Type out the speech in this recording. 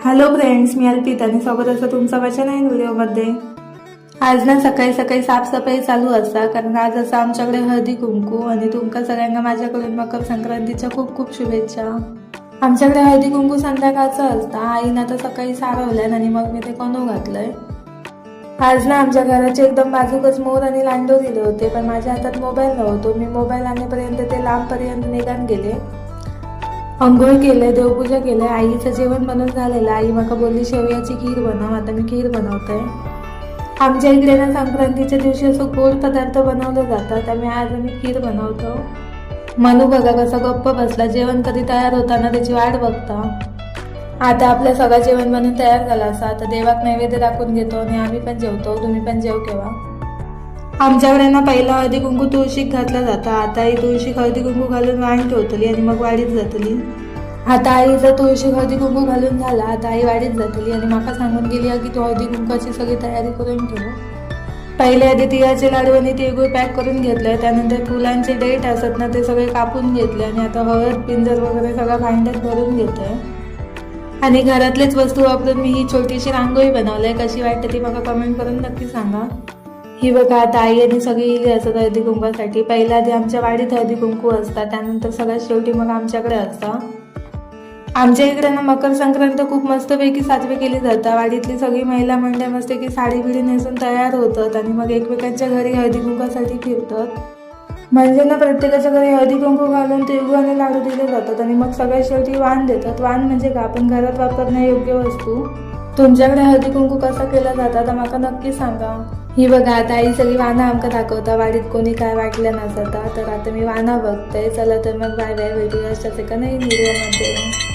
Hello friends, मी अल्पित आणि स्वागत असं तुमचं माझ्या नवीन व्हिडिओमध्ये. आज ना सकाळी सकाळी साफसफाई चालू असता, कारण आज असं आमच्याकडे हळदी कुंकू आणि तुमका सगळ्यांना माझ्याकडून मकर संक्रांतीच्या खूप खूप शुभेच्छा. आमच्याकडे हळदी कुंकू संध्याकाळचं असतं. आईनं आता सकाळी सारवल्यान आणि मग मी ते कोणू घातलंय. आज ना आमच्या घराचे एकदम बाजूकच मोर आणि लांडो दिले होते, पण माझ्या हातात मोबाईल नव्हतो. मी मोबाईल आणेपर्यंत ते लांबपर्यंत निघान गेले. अंघोळ केले, देवपूजा केले, आईचं जेवण बनवून झालेलं. आई माका बोलली शेवयाची खीर बनव. आता मी खीर बनवते. आमच्या इकडे ना संक्रांतीच्या दिवशी असं गोड पदार्थ बनवले जातात, त्यामुळे आज आम्ही खीर बनवतो. मनू बघा कसा गप्प बसला, जेवण कधी तयार होताना त्याची वाट बघता. आता आपलं सगळं जेवण बनवून तयार झालं असं. आता देवाक नैवेद्य दाखवून घेतो आणि आम्ही पण जेवतो. तुम्ही पण जेव केव्हा. आमच्याकडे ना पहिला हळदी कुंकू तुळशीक घातला जाता. आता आई तुळशीक हळदी कुंकू घालून वाण ठेवतली आणि मग वाडीत जातली. आता आईचा तुळशीक हळदी कुंकू घालून झाला. आता आई वाडीत जातली आणि माका सांगून गेली की तू हळदी कुंकाची सगळी तयारी करून ठेव. पहिले आधी तिळाचे लाडू आणि तिळगुळ पॅक करून घेतले. त्यानंतर फुलांचे डेट असत ना ते सगळे कापून घेतले आणि आता हळद पिंजर वगैरे सगळं भांड्यात भरून घेतोय. आणि घरातलेच वस्तू वापरून मी ही छोटीशी रांगोळी बनवली. कशी वाटते ती मला कमेंट करून नक्की सांगा. ही बघा आता आई आणि सगळी इली असतात हळदी कुंकासाठी. पहिल्या आधी आमच्या वाडीत हळदी कुंकू असतात, त्यानंतर सगळ्यात शेवटी मग आमच्याकडे असतं. आमच्या इकडे ना मकर संक्रांत खूप मस्तपैकी साजरी केली जातात. वाडीतली सगळी महिला मंडळ मस्त की साडी बिडी नेसून तयार होतात आणि मग एकमेकांच्या घरी हळदी कुंकासाठी फिरतात. म्हणजे ना प्रत्येकाच्या घरी हळदी कुंकू घालून तिळगुळ आणि लाडू दिले जातात आणि मग सगळ्यात शेवटी वाण देतात. वाण म्हणजे का, आपण घरात वापरण्यायोग्य वस्तू. तुमच्याकडे हळदी कुंकू कसा केला जाता तर मला नक्की सांगा. ही बघा आता आई सगळी वाना आमका दाखवता. वाडीत कोणी काय वाटलं नसता. तर आता मी वाना बघते. चला तर मग बाय बाय, भेटूया अशाच एका नवीन व्हिडिओमध्ये.